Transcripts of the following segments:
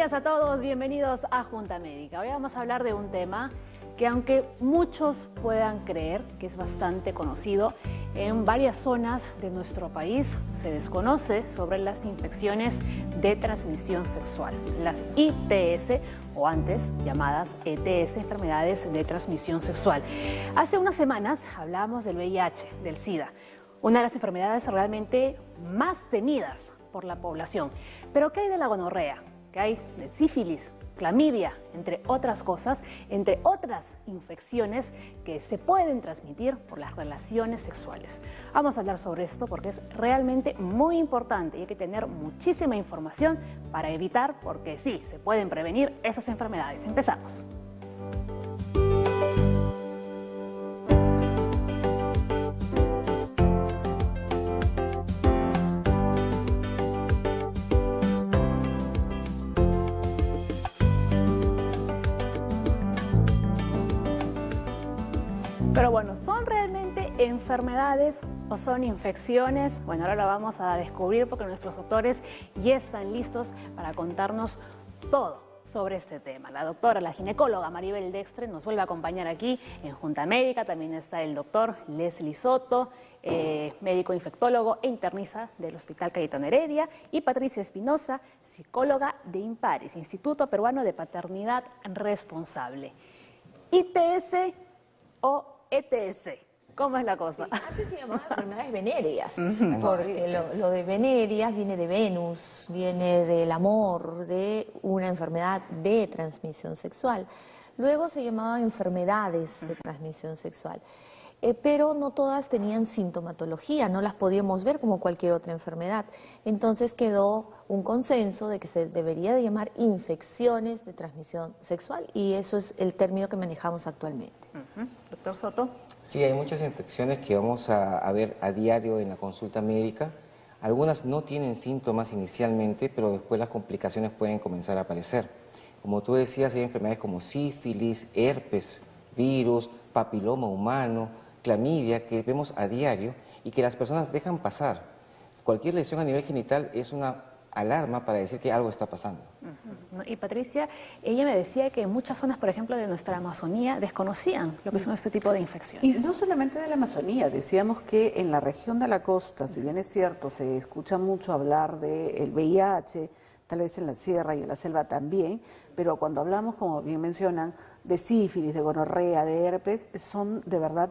días a todos, bienvenidos a Junta Médica. Hoy vamos a hablar de un tema que, aunque muchos puedan creer que es bastante conocido, en varias zonas de nuestro país se desconoce sobre las infecciones de transmisión sexual, las ITS o antes llamadas ETS, enfermedades de transmisión sexual. Hace unas semanas hablábamos del VIH, del SIDA, una de las enfermedades realmente más temidas por la población. Pero ¿qué hay de la gonorrea? ¿Qué hay de sífilis, clamidia, entre otras cosas, entre otras infecciones que se pueden transmitir por las relaciones sexuales? Vamos a hablar sobre esto porque es realmente muy importante y hay que tener muchísima información para evitar, porque sí, se pueden prevenir esas enfermedades. Empezamos. Pero bueno, ¿son realmente enfermedades o son infecciones? Bueno, ahora lo vamos a descubrir porque nuestros doctores ya están listos para contarnos todo sobre este tema. La doctora, la ginecóloga Maribel Dextre nos vuelve a acompañar aquí en Junta Médica. También está el doctor Leslie Soto, médico infectólogo e internista del Hospital Cayetano Heredia, y Patricia Espinosa, psicóloga de IMPARES, Instituto Peruano de Paternidad Responsable. ITS o ETS, ¿cómo es la cosa? Sí, antes se llamaban enfermedades venéreas, porque lo de venerias viene de Venus, viene del amor, de una enfermedad de transmisión sexual. Luego se llamaban enfermedades de transmisión sexual, pero no todas tenían sintomatología, no las podíamos ver como cualquier otra enfermedad. Entonces quedó un consenso de que se debería de llamar infecciones de transmisión sexual, y eso es el término que manejamos actualmente. Doctor Soto. Sí, hay muchas infecciones que vamos a ver a diario en la consulta médica. Algunas no tienen síntomas inicialmente, pero después las complicaciones pueden comenzar a aparecer. Como tú decías, hay enfermedades como sífilis, herpes, virus, papiloma humano, clamidia, que vemos a diario y que las personas dejan pasar. Cualquier lesión a nivel genital es una alarma para decir que algo está pasando. Y Patricia, ella me decía que en muchas zonas, por ejemplo, de nuestra Amazonía, desconocían lo que son este tipo de infecciones. Y no solamente de la Amazonía, decíamos que en la región de la costa, si bien es cierto, se escucha mucho hablar del VIH, tal vez en la sierra y en la selva también, pero cuando hablamos, como bien mencionan, de sífilis, de gonorrea, de herpes, son de verdad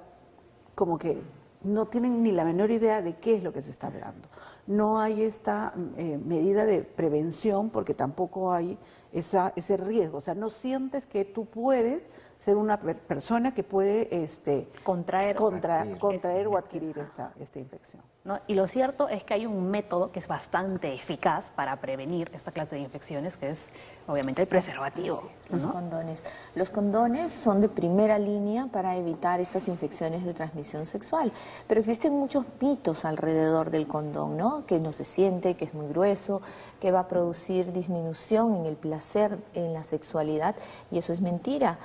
como que no tienen ni la menor idea de qué es lo que se está hablando. No hay esta medida de prevención porque tampoco hay ese riesgo. O sea, no sientes que tú puedes ser una persona que puede contraer o adquirir esta infección. ¿No? Y lo cierto es que hay un método que es bastante eficaz para prevenir esta clase de infecciones, que es obviamente el preservativo. Los condones. Los condones son de primera línea para evitar estas infecciones de transmisión sexual, pero existen muchos mitos alrededor del condón, ¿no? Que no se siente, que es muy grueso, que va a producir disminución en el placer, en la sexualidad, y eso es mentira.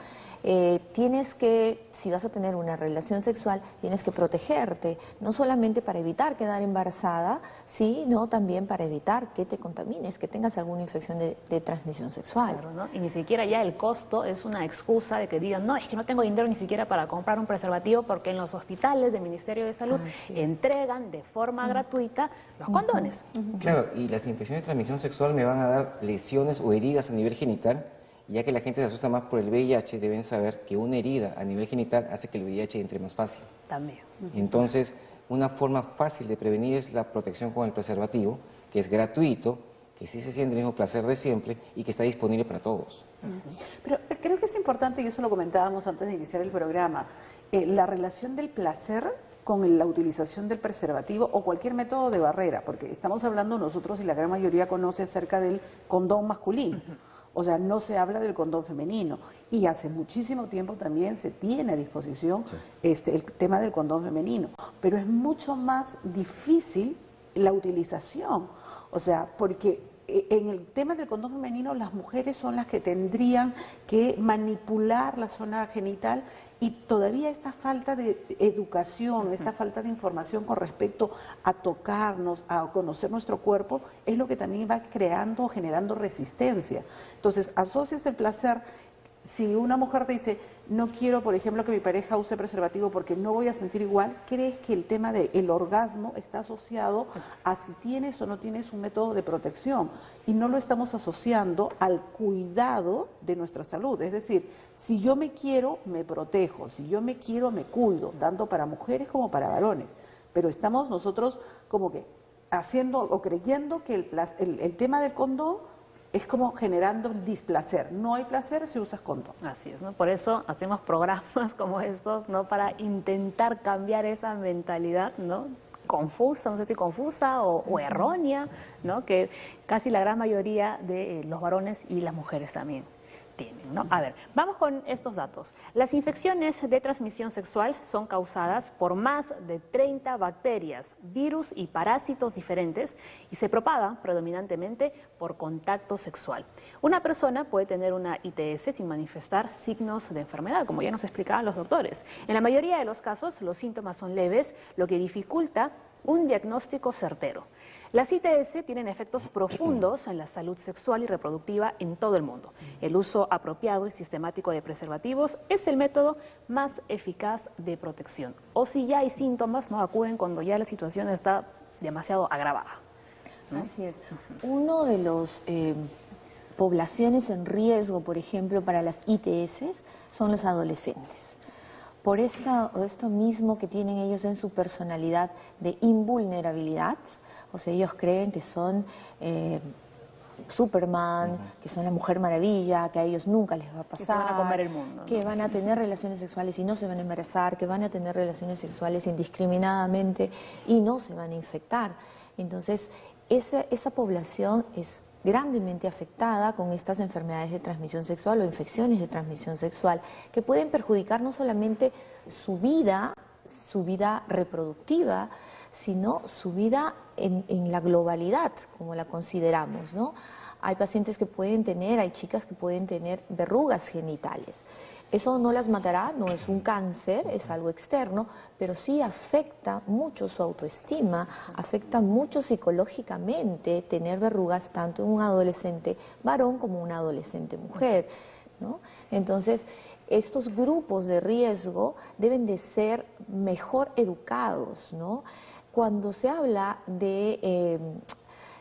Tienes que, si vas a tener una relación sexual, tienes que protegerte, no solamente para evitar quedar embarazada, sino también para evitar que te contamines, que tengas alguna infección de transmisión sexual. Claro, ¿no? Y ni siquiera ya el costo es una excusa de que digan, no, es que no tengo dinero ni siquiera para comprar un preservativo, porque en los hospitales del Ministerio de Salud entregan de forma gratuita los condones. Claro, y las infecciones de transmisión sexual me van a dar lesiones o heridas a nivel genital. Ya que la gente se asusta más por el VIH, deben saber que una herida a nivel genital hace que el VIH entre más fácil. También. Entonces, una forma fácil de prevenir es la protección con el preservativo, que es gratuito, que sí se siente el mismo placer de siempre y que está disponible para todos. Pero creo que es importante, y eso lo comentábamos antes de iniciar el programa, la relación del placer con la utilización del preservativo o cualquier método de barrera, porque estamos hablando nosotros, y la gran mayoría conoce acerca del condón masculino. O sea, no se habla del condón femenino. Y hace muchísimo tiempo también se tiene a disposición el tema del condón femenino. Pero es mucho más difícil la utilización. O sea, porque en el tema del condón femenino, las mujeres son las que tendrían que manipular la zona genital, y todavía esta falta de educación, esta falta de información con respecto a tocarnos, a conocer nuestro cuerpo, es lo que también va creando o generando resistencia. Entonces, asocias el placer. Si una mujer te dice, no quiero, por ejemplo, que mi pareja use preservativo porque no voy a sentir igual, ¿crees que el tema del orgasmo está asociado a si tienes o no tienes un método de protección? Y no lo estamos asociando al cuidado de nuestra salud. Es decir, si yo me quiero, me protejo. Si yo me quiero, me cuido, tanto para mujeres como para varones. Pero estamos nosotros como que haciendo o creyendo que el tema del condón es como generando el displacer. No hay placer si usas condón. Así es, ¿no? Por eso hacemos programas como estos, ¿no? Para intentar cambiar esa mentalidad, ¿no? Confusa, no sé si confusa o errónea, ¿no? Que casi la gran mayoría de los varones y las mujeres también tienen, ¿no? A ver, vamos con estos datos. Las infecciones de transmisión sexual son causadas por más de 30 bacterias, virus y parásitos diferentes y se propagan predominantemente por contacto sexual. Una persona puede tener una ITS sin manifestar signos de enfermedad, como ya nos explicaban los doctores. En la mayoría de los casos, los síntomas son leves, lo que dificulta un diagnóstico certero. Las ITS tienen efectos profundos en la salud sexual y reproductiva en todo el mundo. El uso apropiado y sistemático de preservativos es el método más eficaz de protección. O si ya hay síntomas, no acuden cuando ya la situación está demasiado agravada, ¿no? Así es. Uno de los poblaciones en riesgo, por ejemplo, para las ITS son los adolescentes. Por esto mismo que tienen ellos en su personalidad de invulnerabilidad, o sea, ellos creen que son Superman, que son la Mujer Maravilla, que a ellos nunca les va a pasar, que se van a comer el mundo, que van a tener relaciones sexuales y no se van a embarazar, que van a tener relaciones sexuales indiscriminadamente y no se van a infectar. Entonces, esa población es grandemente afectada con estas enfermedades de transmisión sexual o infecciones de transmisión sexual, que pueden perjudicar no solamente su vida reproductiva, sino su vida en la globalidad, como la consideramos, ¿no? Hay pacientes que pueden tener, hay chicas que pueden tener verrugas genitales. Eso no las matará, no es un cáncer, es algo externo, pero sí afecta mucho su autoestima, afecta mucho psicológicamente tener verrugas tanto en un adolescente varón como una adolescente mujer, ¿no? Entonces, estos grupos de riesgo deben de ser mejor educados, ¿no? Cuando se habla de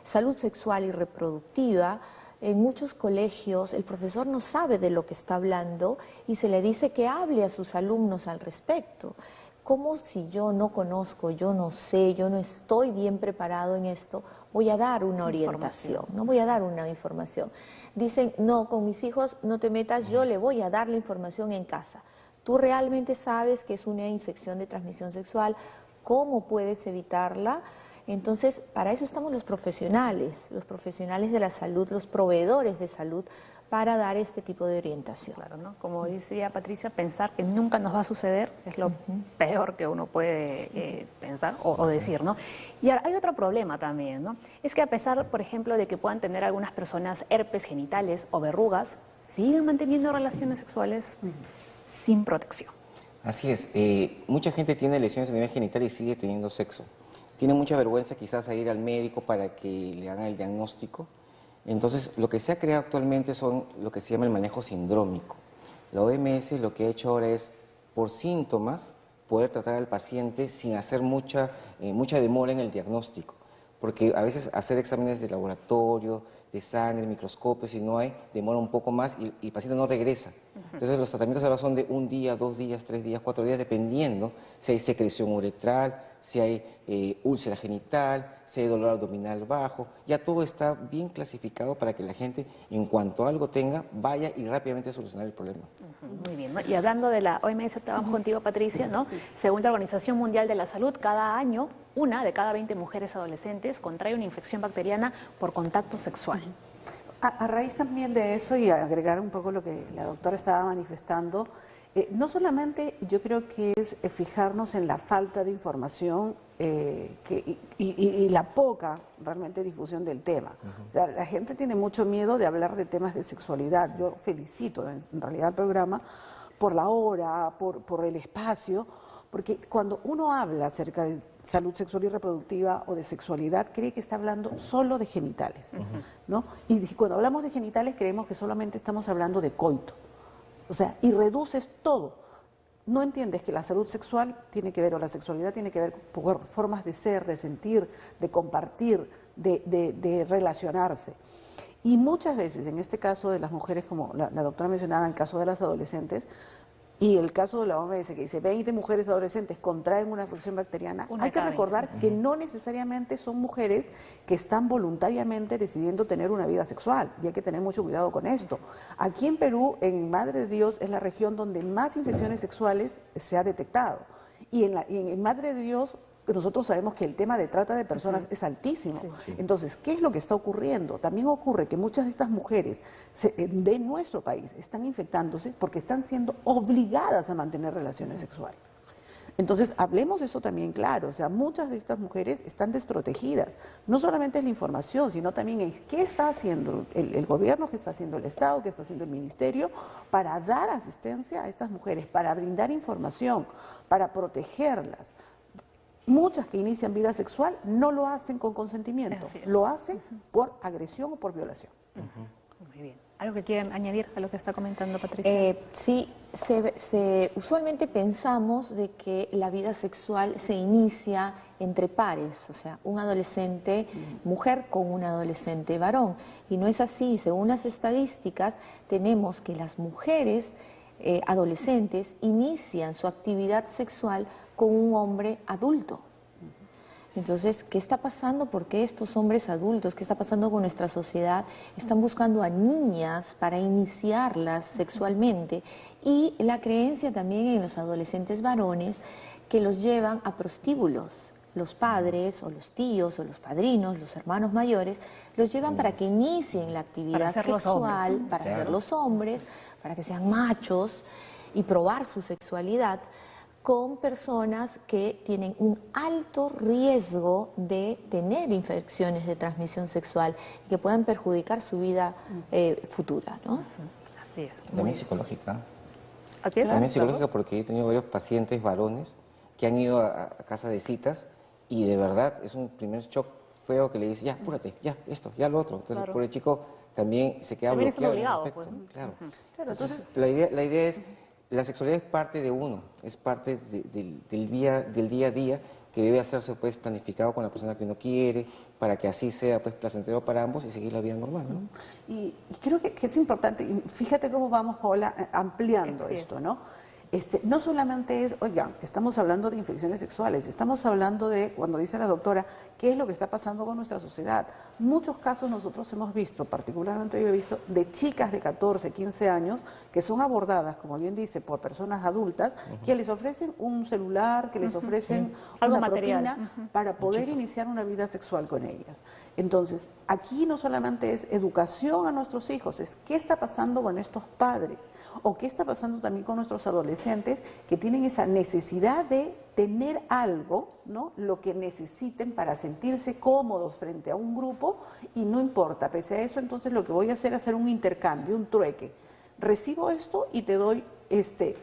salud sexual y reproductiva, en muchos colegios el profesor no sabe de lo que está hablando y se le dice que hable a sus alumnos al respecto. ¿Cómo si yo no conozco, yo no sé, yo no estoy bien preparado en esto, voy a dar una orientación, no voy a dar una información? Dicen, no, con mis hijos no te metas, yo le voy a dar la información en casa. Tú realmente sabes que es una infección de transmisión sexual, ¿cómo puedes evitarla? Entonces, para eso estamos los profesionales de la salud, los proveedores de salud, para dar este tipo de orientación. Claro, ¿no? Como decía Patricia, pensar que nunca nos va a suceder es lo peor que uno puede pensar o decir, ¿no? Y ahora, hay otro problema también, ¿no? Es que a pesar, por ejemplo, de que puedan tener algunas personas herpes genitales o verrugas, siguen manteniendo relaciones sexuales sin protección. Así es, mucha gente tiene lesiones a nivel genital y sigue teniendo sexo. Tiene mucha vergüenza quizás a ir al médico para que le hagan el diagnóstico. Entonces, lo que se ha creado actualmente son lo que se llama el manejo sindrómico. La OMS lo que ha hecho ahora es, por síntomas, poder tratar al paciente sin hacer mucha demora en el diagnóstico. Porque a veces hacer exámenes de laboratorio, de sangre, microscopio, si no hay, demora un poco más y el paciente no regresa. Entonces los tratamientos ahora son de 1 día, 2 días, 3 días, 4 días, dependiendo si hay secreción uretral, si hay úlcera genital, si hay dolor abdominal bajo. Ya todo está bien clasificado para que la gente, en cuanto algo tenga, vaya y rápidamente solucionar el problema. Muy bien, ¿no? Y hablando de la OMS, estamos contigo, Patricia, ¿no? Según la Organización Mundial de la Salud, cada año 1 de cada 20 mujeres adolescentes contrae una infección bacteriana por contacto sexual. A raíz también de eso, y agregar un poco lo que la doctora estaba manifestando, No solamente yo creo que es fijarnos en la falta de información y la poca realmente difusión del tema. O sea, la gente tiene mucho miedo de hablar de temas de sexualidad. Yo felicito en realidad al programa por la hora, por el espacio, porque cuando uno habla acerca de salud sexual y reproductiva o de sexualidad, cree que está hablando solo de genitales, ¿no? Y cuando hablamos de genitales creemos que solamente estamos hablando de coito. O sea, y reduces todo. No entiendes que la salud sexual tiene que ver, o la sexualidad tiene que ver con formas de ser, de sentir, de compartir, de relacionarse. Y muchas veces, en este caso de las mujeres, como la doctora mencionaba, en el caso de las adolescentes, y el caso de la OMS que dice 20 mujeres adolescentes contraen una infección bacteriana, hay que recordar que no necesariamente son mujeres que están voluntariamente decidiendo tener una vida sexual, y hay que tener mucho cuidado con esto. Aquí en Perú, en Madre de Dios, es la región donde más infecciones sexuales se ha detectado, y en Madre de Dios nosotros sabemos que el tema de trata de personas es altísimo. Sí. Entonces, ¿qué es lo que está ocurriendo? También ocurre que muchas de estas mujeres de nuestro país están infectándose porque están siendo obligadas a mantener relaciones sexuales. Entonces, hablemos eso también claro, o sea, muchas de estas mujeres están desprotegidas. No solamente es la información, sino también es qué está haciendo el gobierno, qué está haciendo el Estado, qué está haciendo el Ministerio para dar asistencia a estas mujeres, para brindar información, para protegerlas. Muchas que inician vida sexual no lo hacen con consentimiento, lo hacen por agresión o por violación. Muy bien. ¿Algo que quieran añadir a lo que está comentando Patricia? Sí, usualmente pensamos de que la vida sexual se inicia entre pares, o sea, un adolescente mujer con un adolescente varón, y no es así. Según las estadísticas, tenemos que las mujeres adolescentes inician su actividad sexual con un hombre adulto. Entonces, ¿qué está pasando? ¿Por qué estos hombres adultos, qué está pasando con nuestra sociedad? Están buscando a niñas para iniciarlas sexualmente, y la creencia también en los adolescentes varones que los llevan a prostíbulos. Los padres o los tíos o los padrinos, los hermanos mayores, los llevan para que inicien la actividad sexual, para ser los hombres, para que sean machos y probar su sexualidad con personas que tienen un alto riesgo de tener infecciones de transmisión sexual y que puedan perjudicar su vida futura, ¿no? Así es. También psicológica. Así es. También psicológica, porque he tenido varios pacientes varones que han ido a casa de citas y de verdad es un primer shock feo que le dice, ya, apúrate, ya, esto, ya lo otro. Entonces, por el chico también se queda también bloqueado. Obligado, pues. Claro. Entonces, la idea es, la sexualidad es parte de uno, es parte del día a día, que debe hacerse pues planificado con la persona que uno quiere, para que así sea pues placentero para ambos y seguir la vida normal, ¿no? Y creo que es importante, y fíjate cómo vamos, Paola, ampliando esto, ¿no? No solamente es, oigan, estamos hablando de infecciones sexuales, estamos hablando de, cuando dice la doctora, qué es lo que está pasando con nuestra sociedad. Muchos casos nosotros hemos visto, particularmente yo he visto, de chicas de 14, 15 años que son abordadas, como bien dice, por personas adultas, que les ofrecen un celular, que les ofrecen algo una material propina para poder iniciar una vida sexual con ellas. Entonces, aquí no solamente es educación a nuestros hijos, es qué está pasando con estos padres, o qué está pasando también con nuestros adolescentes que tienen esa necesidad de tener algo, ¿no? Lo que necesiten para sentirse cómodos frente a un grupo, y no importa, pese a eso, entonces lo que voy a hacer es hacer un intercambio, un trueque. Recibo esto y te doy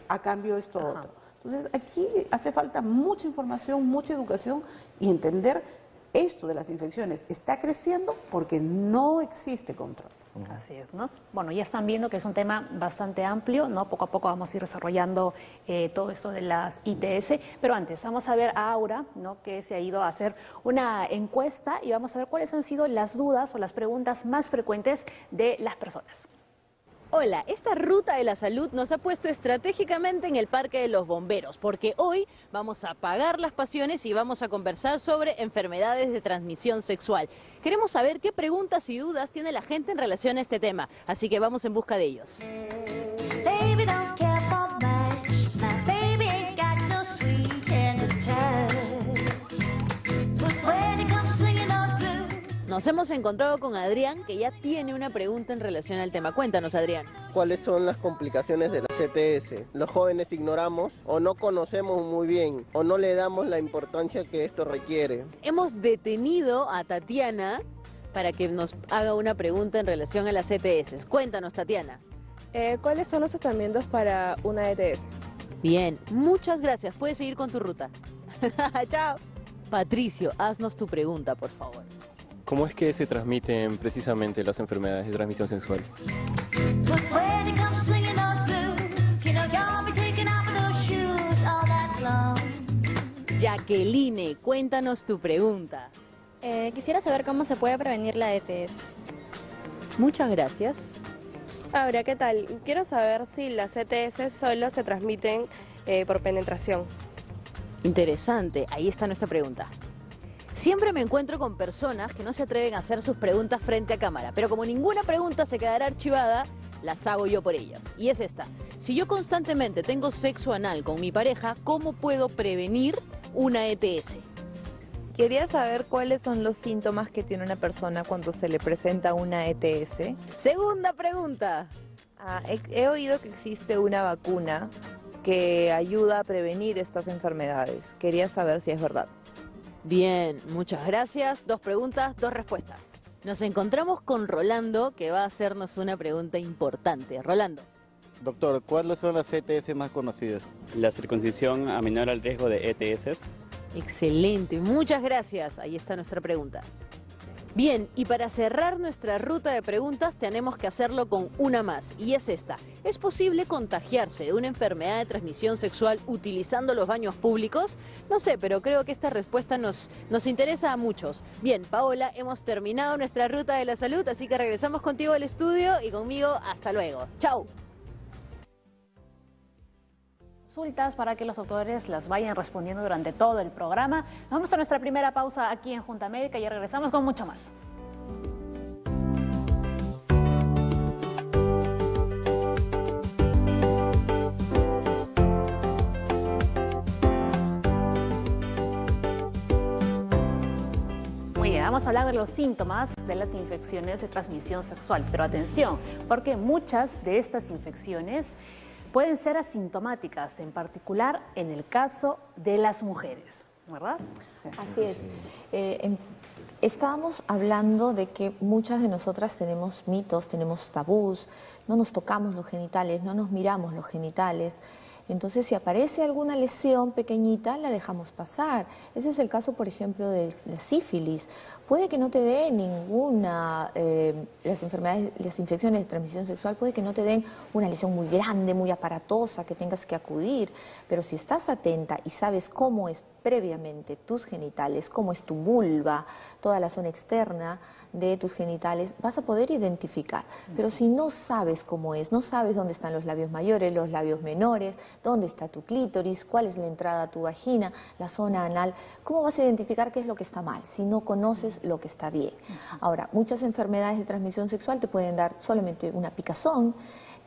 a cambio esto otro. Entonces aquí hace falta mucha información, mucha educación, y entender esto de las infecciones está creciendo porque no existe control. Así es, ¿no? Bueno, ya están viendo que es un tema bastante amplio, ¿no? Poco a poco vamos a ir desarrollando todo esto de las ITS, pero antes vamos a ver a Aura, ¿no? Que se ha ido a hacer una encuesta y vamos a ver cuáles han sido las dudas o las preguntas más frecuentes de las personas. Hola, esta ruta de la salud nos ha puesto estratégicamente en el Parque de los Bomberos, porque hoy vamos a apagar las pasiones y vamos a conversar sobre enfermedades de transmisión sexual. Queremos saber qué preguntas y dudas tiene la gente en relación a este tema, así que vamos en busca de ellos. Nos hemos encontrado con Adrián, que ya tiene una pregunta en relación al tema. Cuéntanos, Adrián. ¿Cuáles son las complicaciones de la CTS? Los jóvenes ignoramos o no conocemos muy bien o no le damos la importancia que esto requiere. Hemos detenido a Tatiana para que nos haga una pregunta en relación a las CTS. Cuéntanos, Tatiana. ¿Cuáles son los tratamientos para una ETS? Bien, muchas gracias. Puedes seguir con tu ruta. Chao. Patricio, haznos tu pregunta, por favor. ¿Cómo es que se transmiten precisamente las enfermedades de transmisión sexual? Jacqueline, cuéntanos tu pregunta. Quisiera saber cómo se puede prevenir la ETS. Muchas gracias. Ahora, ¿qué tal? Quiero saber si las ETS solo se transmiten por penetración. Interesante, ahí está nuestra pregunta. Siempre me encuentro con personas que no se atreven a hacer sus preguntas frente a cámara, pero como ninguna pregunta se quedará archivada, las hago yo por ellas. Y es esta: si yo constantemente tengo sexo anal con mi pareja, ¿cómo puedo prevenir una ETS? Quería saber cuáles son los síntomas que tiene una persona cuando se le presenta una ETS. Segunda pregunta. He oído que existe una vacuna que ayuda a prevenir estas enfermedades. Quería saber si es verdad. Bien, muchas gracias. 2 preguntas, 2 respuestas. Nos encontramos con Rolando, que va a hacernos una pregunta importante. Rolando. Doctor, ¿cuáles son las ETS más conocidas? La circuncisión aminora el riesgo de ETS. Excelente, muchas gracias. Ahí está nuestra pregunta. Bien, y para cerrar nuestra ruta de preguntas tenemos que hacerlo con una más, y es esta: ¿es posible contagiarse de una enfermedad de transmisión sexual utilizando los baños públicos? No sé, pero creo que esta respuesta nos interesa a muchos. Bien, Paola, hemos terminado nuestra ruta de la salud, así que regresamos contigo al estudio y conmigo. Hasta luego. ¡Chao! Consultas para que los doctores las vayan respondiendo durante todo el programa. Vamos a nuestra primera pausa aquí en Junta Médica y ya regresamos con mucho más. Muy bien, vamos a hablar de los síntomas de las infecciones de transmisión sexual, pero atención, porque muchas de estas infecciones pueden ser asintomáticas, en particular en el caso de las mujeres, ¿verdad? Sí. Así es. Estábamos hablando de que muchas de nosotras tenemos mitos, tenemos tabús, no nos tocamos los genitales, no nos miramos los genitales. Entonces, si aparece alguna lesión pequeñita, la dejamos pasar. Ese es el caso, por ejemplo, de la sífilis. Puede que no te dé ninguna, las infecciones de transmisión sexual, puede que no te den una lesión muy grande, muy aparatosa, que tengas que acudir. Pero si estás atenta y sabes cómo es previamente tus genitales, cómo es tu vulva, toda la zona externa de tus genitales, vas a poder identificar. Pero si no sabes cómo es, no sabes dónde están los labios mayores, los labios menores, dónde está tu clítoris, cuál es la entrada a tu vagina, la zona anal, ¿cómo vas a identificar qué es lo que está mal si no conoces lo que está bien? Ahora, muchas enfermedades de transmisión sexual te pueden dar solamente una picazón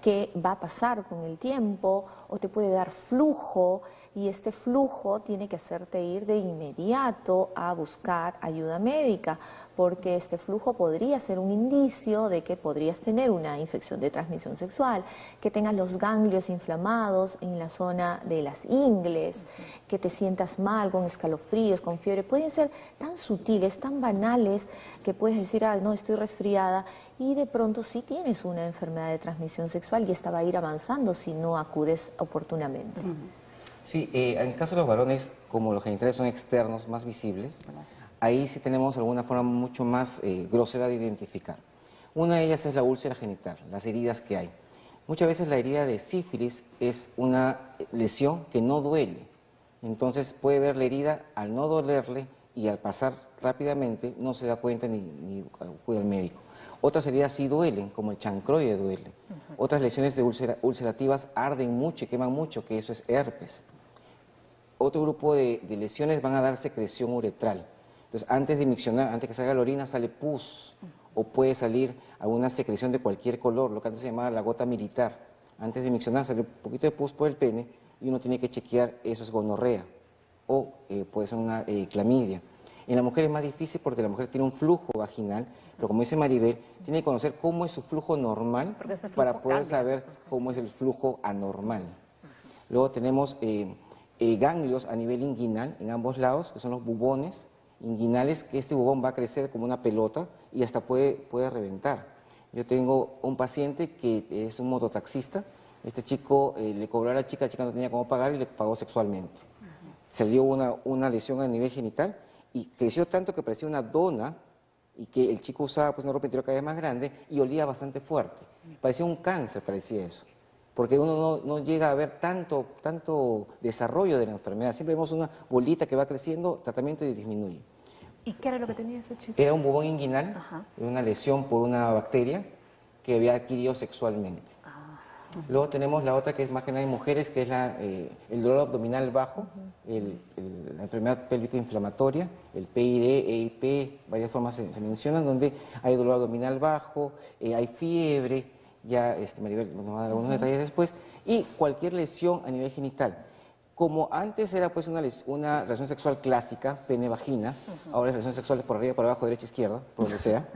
que va a pasar con el tiempo, o te puede dar flujo, y este flujo tiene que hacerte ir de inmediato a buscar ayuda médica, porque este flujo podría ser un indicio de que podrías tener una infección de transmisión sexual, que tengas los ganglios inflamados en la zona de las ingles, que te sientas mal, con escalofríos, con fiebre. Pueden ser tan sutiles, tan banales, que puedes decir, no, estoy resfriada, y de pronto sí tienes una enfermedad de transmisión sexual y esta va a ir avanzando si no acudes oportunamente. Sí, en el caso de los varones, como los genitales son externos, más visibles, ahí sí tenemos alguna forma mucho más grosera de identificar. Una de ellas es la úlcera genital, las heridas que hay. Muchas veces la herida de sífilis es una lesión que no duele. Entonces puede ver la herida, al no dolerle y al pasar rápidamente no se da cuenta ni acude al médico. Otras heridas sí duelen, como el chancroide duele. Otras lesiones de ulcerativas arden mucho y queman mucho, que eso es herpes. Otro grupo de lesiones van a dar secreción uretral. Entonces, antes de miccionar, antes que salga la orina, sale pus, o puede salir alguna secreción de cualquier color, lo que antes se llamaba la gota militar. Antes de miccionar sale un poquito de pus por el pene y uno tiene que chequear, eso es gonorrea, o puede ser una clamidia. En la mujer es más difícil porque la mujer tiene un flujo vaginal, pero como dice Maribel, tiene que conocer cómo es su flujo normal para poder saber cómo es el flujo anormal. Luego tenemos ganglios a nivel inguinal en ambos lados, que son los bubones inguinales, que este bubón va a crecer como una pelota y hasta puede reventar. Yo tengo un paciente que es un mototaxista. Este chico le cobró a la chica no tenía cómo pagar y le pagó sexualmente. Se le dio una lesión a nivel genital y creció tanto que parecía una dona y que el chico usaba pues una ropa interior cada vez más grande y olía bastante fuerte. Parecía un cáncer, parecía eso. Porque uno no llega a ver tanto desarrollo de la enfermedad. Siempre vemos una bolita que va creciendo, tratamiento y disminuye. ¿Y qué era lo que tenía ese chico? Era un bubón inguinal, una lesión por una bacteria que había adquirido sexualmente. Luego tenemos la otra que es más que nada en mujeres, que es el dolor abdominal bajo, la enfermedad pélvico inflamatoria, el PID, EIP, varias formas se mencionan, donde hay dolor abdominal bajo, hay fiebre, ya Maribel nos va a dar algunos detalles después, y cualquier lesión a nivel genital. Como antes era pues una relación sexual clásica, pene-vagina, ahora es relaciones sexuales por arriba, por abajo, derecha, izquierda, por donde sea,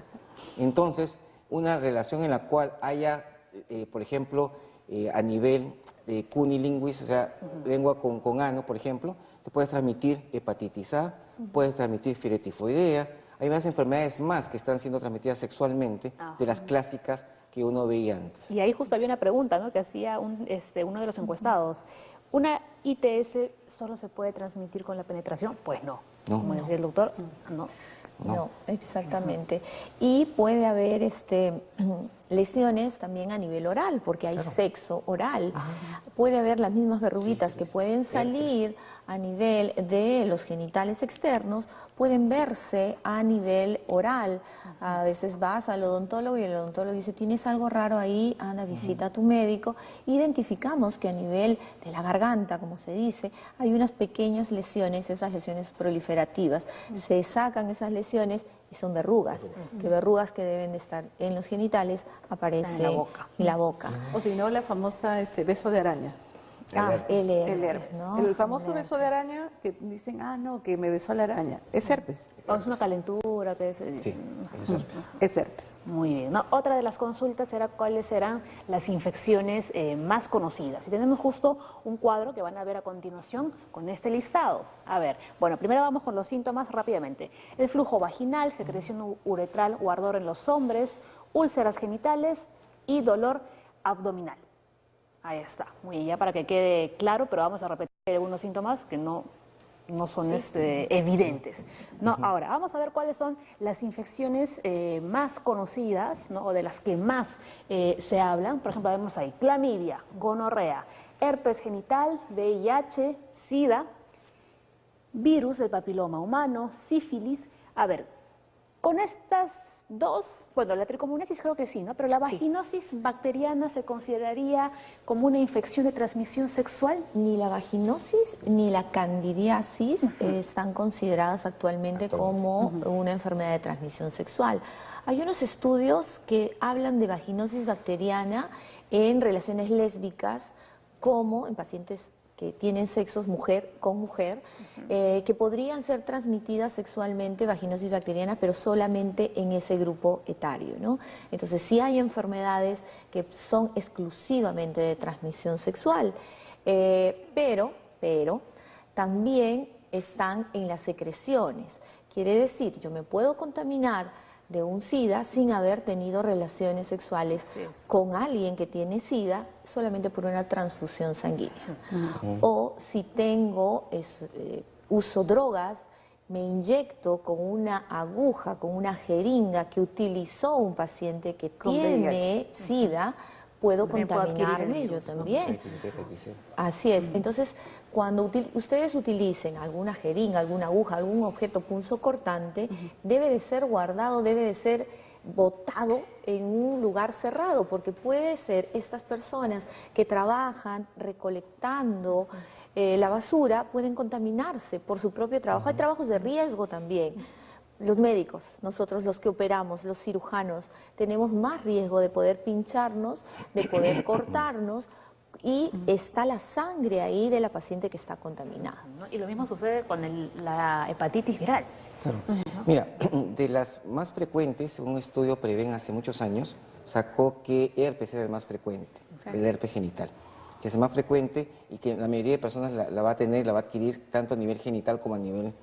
entonces una relación en la cual haya, por ejemplo, a nivel de cunilinguis, o sea, lengua con ano, por ejemplo, te puedes transmitir hepatitis A, puedes transmitir fiebre tifoidea, hay más enfermedades más que están siendo transmitidas sexualmente de las clásicas que uno veía antes. Y ahí justo había una pregunta, ¿no?, que hacía uno de los encuestados. ¿Una ITS solo se puede transmitir con la penetración? Pues no. Como decía el doctor, no. No, exactamente. Y puede haber lesiones también a nivel oral, porque hay sexo oral. Puede haber las mismas verruguitas que pueden salir a nivel de los genitales externos, pueden verse a nivel oral. A veces vas al odontólogo y el odontólogo dice, tienes algo raro ahí, anda, visita a tu médico. Identificamos que a nivel de la garganta, como se dice, hay unas pequeñas lesiones, esas lesiones proliferativas. Se sacan esas lesiones y son verrugas, que verrugas que deben de estar en los genitales aparecen en la boca. O si no, la famosa beso de araña. El herpes, ¿no? El famoso beso de araña que dicen, no, que me besó la araña. Es herpes. O es una calentura. Que es, sí, es herpes. Es herpes. Muy bien. ¿No? Otra de las consultas era cuáles eran las infecciones más conocidas. Y tenemos justo un cuadro que van a ver a continuación con este listado. A ver, bueno, primero vamos con los síntomas rápidamente. El flujo vaginal, secreción uretral o ardor en los hombres, úlceras genitales y dolor abdominal. Ahí está, muy bien, ya para que quede claro, pero vamos a repetir algunos síntomas que no son evidentes. No, ahora, vamos a ver cuáles son las infecciones más conocidas, ¿no?, o de las que más se hablan. Por ejemplo, vemos ahí clamidia, gonorrea, herpes genital, VIH, SIDA, virus del papiloma humano, sífilis. A ver, con estas dos, bueno, la tricomonasis creo que sí, ¿no? Pero la vaginosis bacteriana se consideraría como una infección de transmisión sexual. Ni la vaginosis ni la candidiasis están consideradas actualmente como una enfermedad de transmisión sexual. Hay unos estudios que hablan de vaginosis bacteriana en relaciones lésbicas, como en pacientes que tienen sexos mujer con mujer, que podrían ser transmitidas sexualmente, vaginosis bacteriana, pero solamente en ese grupo etario, ¿no? Entonces sí hay enfermedades que son exclusivamente de transmisión sexual, pero también están en las secreciones. Quiere decir, yo me puedo contaminar de un SIDA sin haber tenido relaciones sexuales con alguien que tiene SIDA solamente por una transfusión sanguínea. O si tengo, uso drogas, me inyecto con una aguja, con una jeringa que utilizó un paciente que tiene SIDA, puedo contaminarme yo también. Así es. Entonces, cuando ustedes utilicen alguna jeringa, alguna aguja, algún objeto punzocortante, debe de ser guardado, debe de ser botado en un lugar cerrado, porque puede ser estas personas que trabajan recolectando la basura, pueden contaminarse por su propio trabajo. Hay trabajos de riesgo también. Los médicos, nosotros los que operamos, los cirujanos, tenemos más riesgo de poder pincharnos, de poder cortarnos, y está la sangre ahí de la paciente que está contaminada. Y lo mismo sucede con la hepatitis viral. Claro. Mira, de las más frecuentes, un estudio Preven hace muchos años sacó que herpes era el más frecuente, el herpes genital, que es el más frecuente y que la mayoría de personas la va a tener, la va a adquirir tanto a nivel genital como a nivel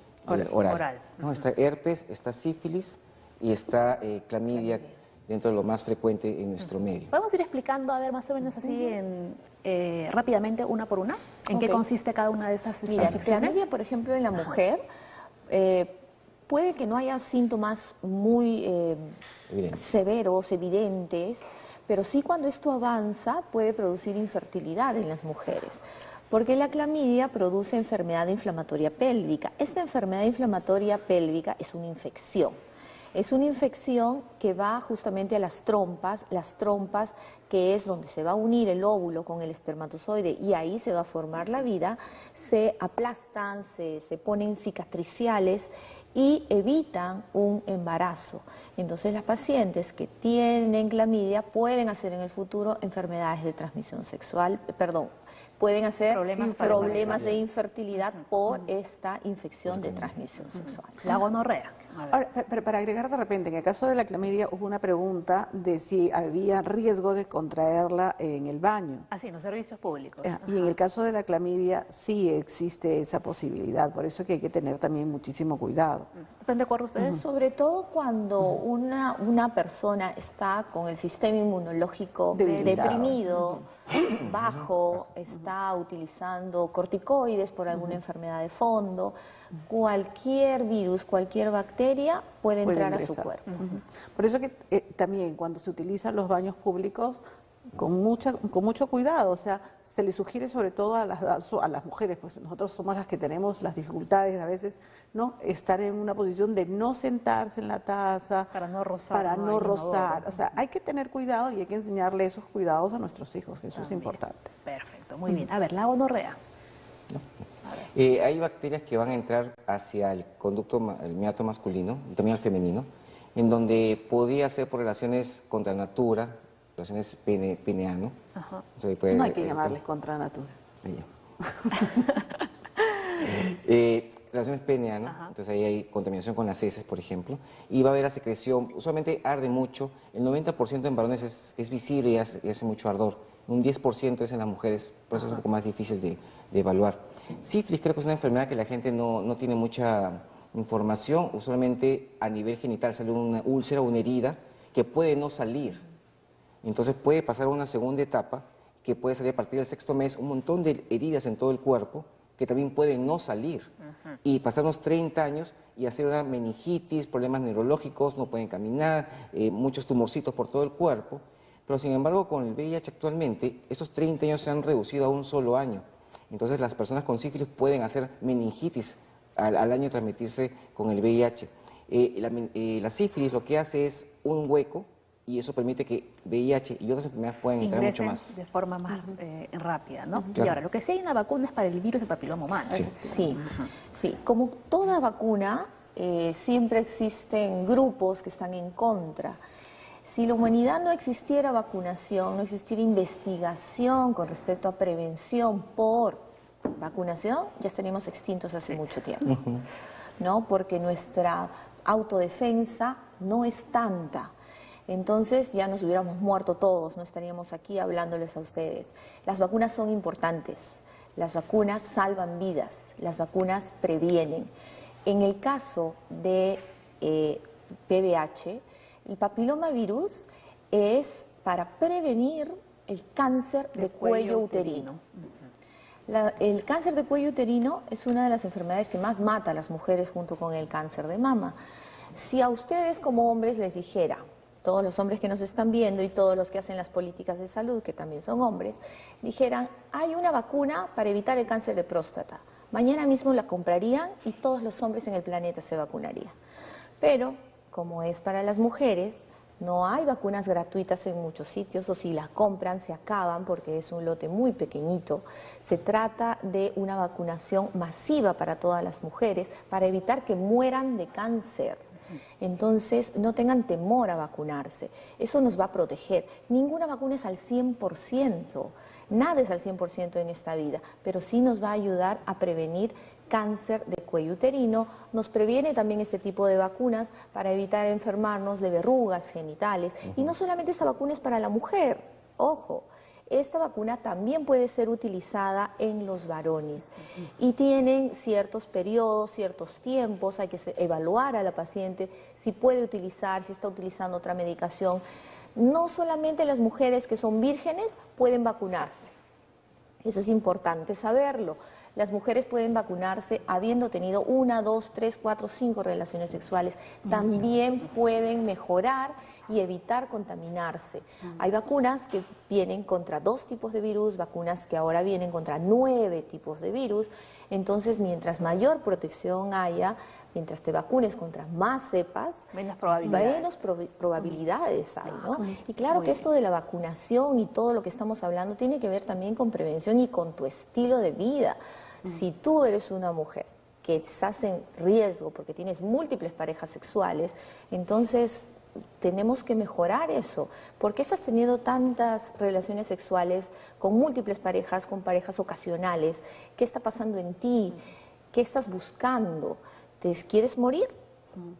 oral. ¿No? Está herpes, está sífilis y está clamidia dentro de lo más frecuente en nuestro medio. ¿Podemos ir explicando, a ver, más o menos así, rápidamente, una por una? ¿En qué consiste cada una de estas infecciones? Clamidia, por ejemplo, en la mujer, puede que no haya síntomas muy severos, evidentes, pero sí cuando esto avanza puede producir infertilidad en las mujeres. Porque la clamidia produce enfermedad inflamatoria pélvica. Esta enfermedad inflamatoria pélvica es una infección. Es una infección que va justamente a las trompas que es donde se va a unir el óvulo con el espermatozoide y ahí se va a formar la vida, se aplastan, se ponen cicatriciales y evitan un embarazo. Entonces las pacientes que tienen clamidia pueden hacer en el futuro enfermedades de transmisión sexual, pueden hacer problemas de infertilidad por esta infección de transmisión sexual. La gonorrea. Ahora, para agregar de repente, en el caso de la clamidia hubo una pregunta de si había riesgo de contraerla en el baño. Así, en los servicios públicos. Y en el caso de la clamidia sí existe esa posibilidad, por eso que hay que tener también muchísimo cuidado. ¿Están de acuerdo ustedes? Sobre todo cuando una persona está con el sistema inmunológico deprimido, bajo, está utilizando corticoides por alguna enfermedad de fondo, cualquier virus, cualquier bacteria puede entrar a su cuerpo. Por eso que también cuando se utilizan los baños públicos, con mucho cuidado, o sea, se le sugiere sobre todo a las mujeres, pues nosotros somos las que tenemos las dificultades a veces, ¿no? Estar en una posición de no sentarse en la taza, para no rozar. O sea, hay que tener cuidado y hay que enseñarle esos cuidados a nuestros hijos, que eso es importante. Perfecto, muy bien. A ver, la gonorrea. Hay bacterias que van a entrar hacia el conducto, el meato masculino y también al femenino, en donde podría ser por relaciones contra natura, relaciones pene-ano. No hay que llamarles contra natura. Relaciones pene-ano, entonces ahí hay contaminación con las heces, por ejemplo, y va a haber la secreción, usualmente arde mucho, el 90% en varones es visible y hace mucho ardor, un 10% es en las mujeres, por eso es un poco más difícil de evaluar. Sífilis creo que es una enfermedad que la gente no tiene mucha información, usualmente a nivel genital sale una úlcera o una herida que puede no salir, entonces puede pasar a una segunda etapa que puede salir a partir del 6º mes, un montón de heridas en todo el cuerpo que también pueden no salir y pasar unos 30 años y hacer una meningitis, problemas neurológicos, no pueden caminar, muchos tumorcitos por todo el cuerpo, pero sin embargo con el VIH actualmente esos 30 años se han reducido a un solo año. Entonces las personas con sífilis pueden hacer meningitis al año transmitirse con el VIH. La sífilis lo que hace es un hueco y eso permite que VIH y otras enfermedades puedan entrar mucho más. De forma más rápida, ¿no? Claro. Y ahora, lo que sí hay una vacuna es para el virus del papiloma humano. Sí. Como toda vacuna, siempre existen grupos que están en contra. Si la humanidad no existiera vacunación, no existiera investigación con respecto a prevención por vacunación, ya estaríamos extintos hace mucho tiempo, ¿no? Porque nuestra autodefensa no es tanta. Entonces ya nos hubiéramos muerto todos, no estaríamos aquí hablándoles a ustedes. Las vacunas son importantes, las vacunas salvan vidas, las vacunas previenen. En el caso de VIH, el papilomavirus es para prevenir el cáncer de cuello uterino. El cáncer de cuello uterino es una de las enfermedades que más mata a las mujeres junto con el cáncer de mama. Si a ustedes como hombres les dijera, todos los hombres que nos están viendo y todos los que hacen las políticas de salud, que también son hombres, dijeran, hay una vacuna para evitar el cáncer de próstata. Mañana mismo la comprarían y todos los hombres en el planeta se vacunarían. Pero, como es para las mujeres, no hay vacunas gratuitas en muchos sitios, o si las compran se acaban porque es un lote muy pequeñito. Se trata de una vacunación masiva para todas las mujeres para evitar que mueran de cáncer. Entonces, no tengan temor a vacunarse. Eso nos va a proteger. Ninguna vacuna es al 100%. Nada es al 100% en esta vida, pero sí nos va a ayudar a prevenir cáncer de cuello uterino. Nos previene también este tipo de vacunas para evitar enfermarnos de verrugas genitales. Y no solamente esta vacuna es para la mujer, ojo. Esta vacuna también puede ser utilizada en los varones y tienen ciertos periodos, ciertos tiempos, hay que evaluar a la paciente si puede utilizar, si está utilizando otra medicación. No solamente las mujeres que son vírgenes pueden vacunarse, eso es importante saberlo. Las mujeres pueden vacunarse habiendo tenido 1, 2, 3, 4, 5 relaciones sexuales. También pueden mejorar y evitar contaminarse. Hay vacunas que vienen contra 2 tipos de virus, vacunas que ahora vienen contra 9 tipos de virus. Entonces, mientras mayor protección haya, mientras te vacunes contra más cepas, menos probabilidades, probabilidades hay, ¿no? Y claro que esto de la vacunación y todo lo que estamos hablando tiene que ver también con prevención y con tu estilo de vida. Si tú eres una mujer que estás en riesgo porque tienes múltiples parejas sexuales, entonces tenemos que mejorar eso. ¿Por qué estás teniendo tantas relaciones sexuales con múltiples parejas, con parejas ocasionales? ¿Qué está pasando en ti? ¿Qué estás buscando? ¿Quieres morir?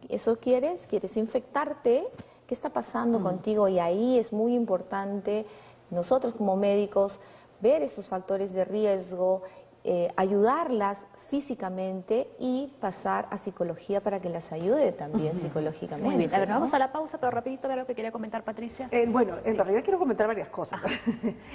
¿Eso quieres? ¿Quieres infectarte? ¿Qué está pasando contigo? Y ahí es muy importante nosotros como médicos ver estos factores de riesgo, ayudarlas físicamente y pasar a psicología para que las ayude también psicológicamente. Muy bien, a ver, ¿no? vamos a la pausa, pero rapidito, ver lo que quería comentar Patricia. Bueno, en realidad quiero comentar varias cosas.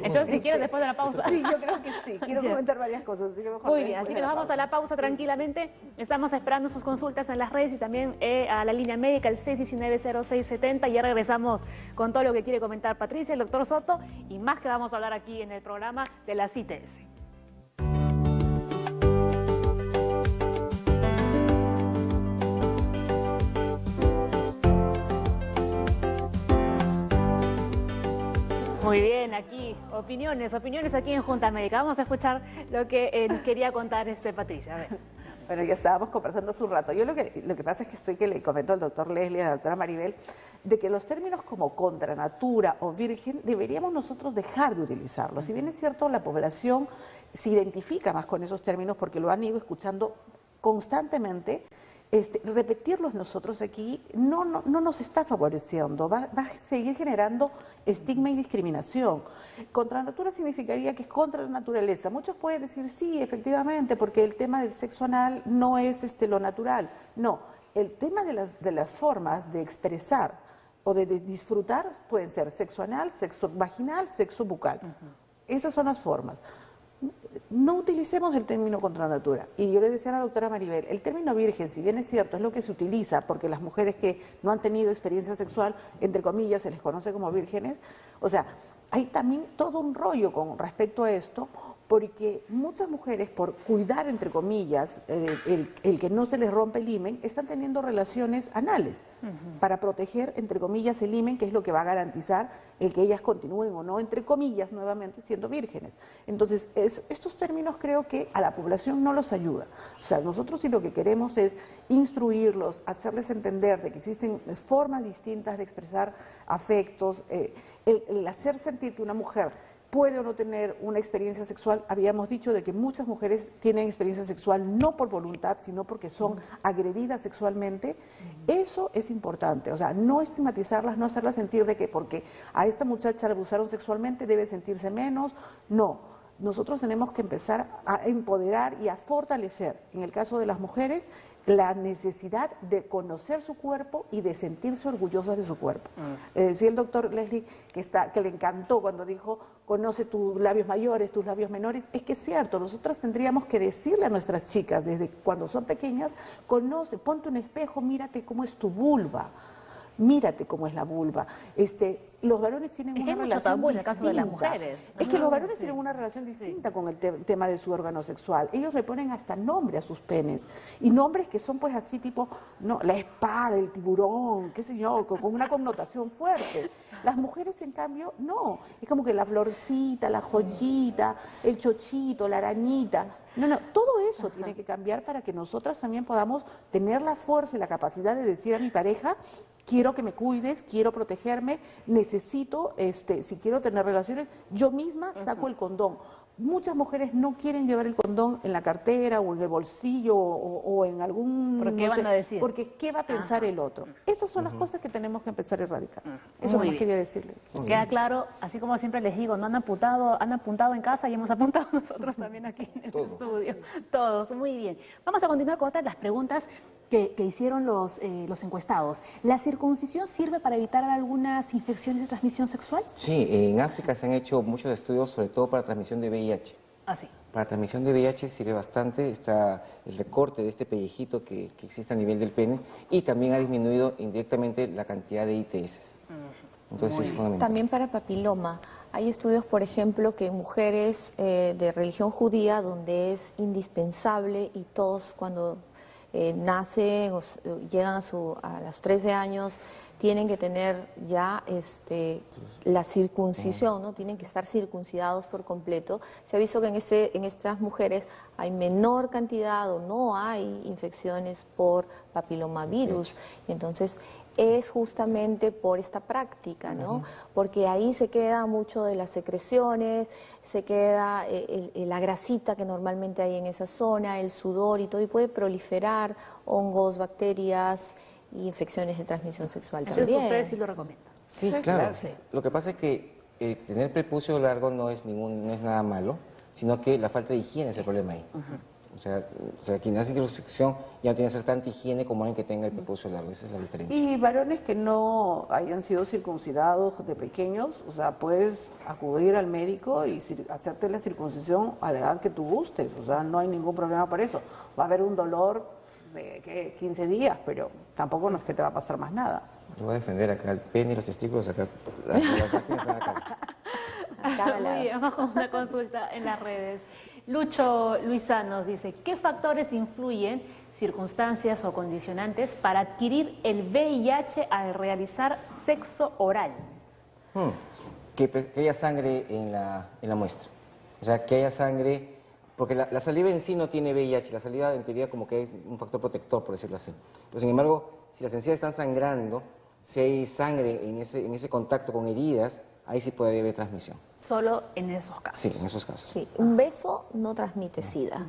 Entonces, si quieres, después de la pausa. Sí, yo creo que sí, quiero comentar varias cosas. Así que mejor muy bien, así que nos vamos a la pausa tranquilamente. Estamos esperando sus consultas en las redes y también a la línea médica, el 619-0670. Ya regresamos con todo lo que quiere comentar Patricia, el doctor Soto, y más que vamos a hablar aquí en el programa de la CITES. Muy bien, aquí, opiniones aquí en Junta Médica. Vamos a escuchar lo que quería contar Patricia. A ver. Bueno, ya estábamos conversando hace un rato. Yo lo que pasa es que le comentó al doctor Leslie, a la doctora Maribel, de que los términos como contra natura o virgen deberíamos nosotros dejar de utilizarlos. Si bien es cierto, la población se identifica más con esos términos porque lo han ido escuchando constantemente, repetirlos nosotros aquí no nos está favoreciendo, va a seguir generando estigma y discriminación. Contra natura significaría que es contra la naturaleza. Muchos pueden decir, sí, efectivamente, porque el tema del sexo anal no es lo natural. No, el tema de las formas de expresar o de disfrutar pueden ser sexo anal, sexo vaginal, sexo bucal. Esas son las formas. No utilicemos el término contra natura. Y yo le decía a la doctora Maribel, el término virgen, si bien es cierto, es lo que se utiliza porque las mujeres que no han tenido experiencia sexual, entre comillas, se les conoce como vírgenes. O sea, hay también todo un rollo con respecto a esto, porque muchas mujeres, por cuidar, entre comillas, el que no se les rompe el himen, están teniendo relaciones anales para proteger, entre comillas, el himen, que es lo que va a garantizar el que ellas continúen o no, entre comillas, nuevamente siendo vírgenes. Entonces, estos términos creo que a la población no los ayuda. O sea, nosotros sí lo que queremos es instruirlos, hacerles entender de que existen formas distintas de expresar afectos, el hacer sentir que una mujer puede o no tener una experiencia sexual. Habíamos dicho de que muchas mujeres tienen experiencia sexual no por voluntad, sino porque son agredidas sexualmente. Eso es importante, o sea, no estigmatizarlas, no hacerlas sentir de que porque a esta muchacha la abusaron sexualmente debe sentirse menos. No, nosotros tenemos que empezar a empoderar y a fortalecer, en el caso de las mujeres, la necesidad de conocer su cuerpo y de sentirse orgullosas de su cuerpo. Decía el doctor Leslie que le encantó cuando dijo, conoce tus labios mayores, tus labios menores. Es que es cierto, nosotras tendríamos que decirle a nuestras chicas desde cuando son pequeñas, ponte un espejo, mírate cómo es tu vulva. Mírate cómo es la vulva. Los varones tienen una relación distinta. En el caso de las mujeres. Es que los varones tienen una relación distinta con el tema de su órgano sexual. Ellos le ponen hasta nombre a sus penes. Y nombres que son pues así tipo, no, la espada, el tiburón, qué sé yo, con una connotación fuerte. Las mujeres, en cambio, no. Es como que la florcita, la joyita, el chochito, la arañita. No, todo eso tiene que cambiar para que nosotras también podamos tener la fuerza y la capacidad de decir a mi pareja, quiero que me cuides, quiero protegerme, necesito, si quiero tener relaciones, yo misma saco el condón. muchas mujeres no quieren llevar el condón en la cartera o en el bolsillo o en algún... ¿Por qué van a decir? Porque ¿qué va a pensar el otro? Esas son las cosas que tenemos que empezar a erradicar. Eso Muy más quería decirle. Queda claro, así como siempre les digo, no han apuntado en casa y hemos apuntado nosotros también aquí en el estudio. Todos, muy bien. Vamos a continuar con otras de las preguntas que hicieron los encuestados. ¿La circuncisión sirve para evitar algunas infecciones de transmisión sexual? Sí, en África se han hecho muchos estudios, sobre todo para transmisión de VIH. Ah, sí. Para transmisión de VIH sirve bastante, está el recorte de este pellejito que existe a nivel del pene y también ha disminuido indirectamente la cantidad de ITS. Entonces es fundamental. También para papiloma. Hay estudios, por ejemplo, que en mujeres de religión judía, donde es indispensable y todos cuando nacen o llegan a los 13 años, tienen que tener ya la circuncisión, ¿no? Tienen que estar circuncidados por completo. Se ha visto que en estas mujeres hay menor cantidad o no hay infecciones por papilomavirus. Y entonces es justamente por esta práctica, ¿no? Porque ahí se queda mucho de las secreciones, se queda la grasita que normalmente hay en esa zona, el sudor y todo, y puede proliferar hongos, bacterias y infecciones de transmisión sexual también. Entonces ustedes sí lo recomiendan. Sí, claro. Sí. Lo que pasa es que tener prepucio largo no es nada malo, sino que la falta de higiene es el problema ahí. O sea, quien hace circuncisión ya no tiene que hacer tanta higiene como alguien que tenga el prepucio largo, esa es la diferencia. Y varones que no hayan sido circuncidados de pequeños, o sea, puedes acudir al médico y hacerte la circuncisión a la edad que tú gustes, o sea, no hay ningún problema por eso. Va a haber un dolor de 15 días, pero tampoco no es que te va a pasar más nada. Yo voy a defender acá el pene y los testículos, acá las están acá. Muy bien, vamos con una consulta en las redes. Lucho Luisa nos dice, ¿qué factores influyen, circunstancias o condicionantes para adquirir el VIH al realizar sexo oral? Que haya sangre en la muestra. O sea, que haya sangre, porque la saliva en sí no tiene VIH, la saliva en teoría como que es un factor protector, por decirlo así. Pero sin embargo, si las encías están sangrando, si hay sangre en ese contacto con heridas, ahí sí puede haber transmisión. Solo en esos casos. Sí, en esos casos. Sí, un beso no transmite SIDA.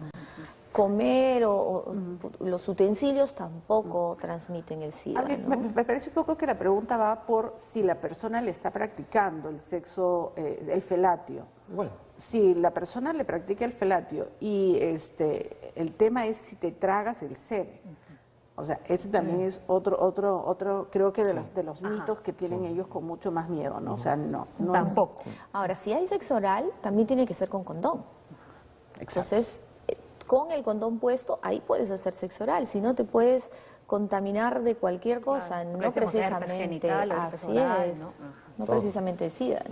Comer o los utensilios tampoco transmiten el SIDA. ¿No? Me parece un poco que la pregunta va por si la persona le está practicando el sexo, el felatio. Bueno. Si la persona le practica el felatio y el tema es si te tragas el semen. O sea, ese también es otro, creo que de los mitos que tienen ellos con mucho más miedo, ¿no? O sea, no tampoco. Ahora, si hay sexo oral, también tiene que ser con condón. Entonces, con el condón puesto, ahí puedes hacer sexo oral. Si no, te puedes contaminar de cualquier cosa, no precisamente, así es, no precisamente de SIDA.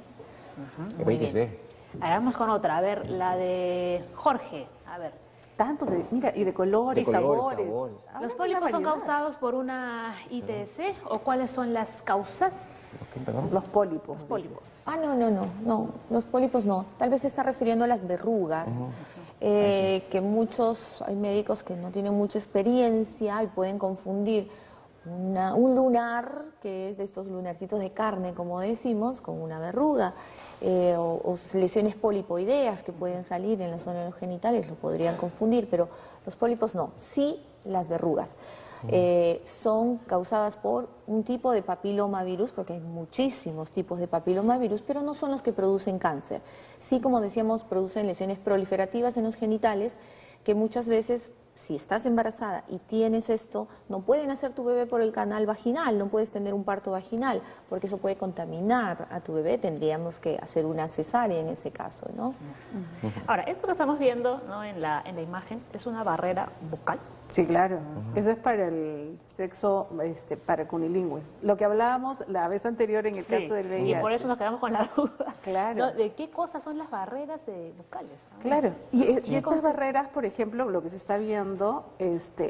Hepatitis B. Ahora vamos con otra, a ver, la de Jorge, a ver. Tantos, mira, y de colores, sabores. ¿Los pólipos son causados por una ITS o cuáles son las causas? Los pólipos. Los pólipos. No, los pólipos no. Tal vez se está refiriendo a las verrugas, que hay médicos que no tienen mucha experiencia y pueden confundir un lunar, que es de estos lunarcitos de carne, como decimos, con una verruga. O lesiones polipoideas que pueden salir en la zona de los genitales, lo podrían confundir, pero los pólipos no, sí las verrugas. Son causadas por un tipo de papilomavirus, porque hay muchísimos tipos de papilomavirus, pero no son los que producen cáncer. Sí, como decíamos, producen lesiones proliferativas en los genitales, que muchas veces, si estás embarazada y tienes esto, no pueden hacer tu bebé por el canal vaginal, no puedes tener un parto vaginal, porque eso puede contaminar a tu bebé, tendríamos que hacer una cesárea en ese caso, ¿no? Ahora, esto que estamos viendo, ¿no? en la imagen es una barrera bucal. Sí, claro. Eso es para el sexo para cunilingüe. Lo que hablábamos la vez anterior en el caso del VIH. Y por eso nos quedamos con la duda. Claro. ¿No? ¿De qué cosas son las barreras bucales? Claro. Y estas barreras, por ejemplo, lo que se está viendo,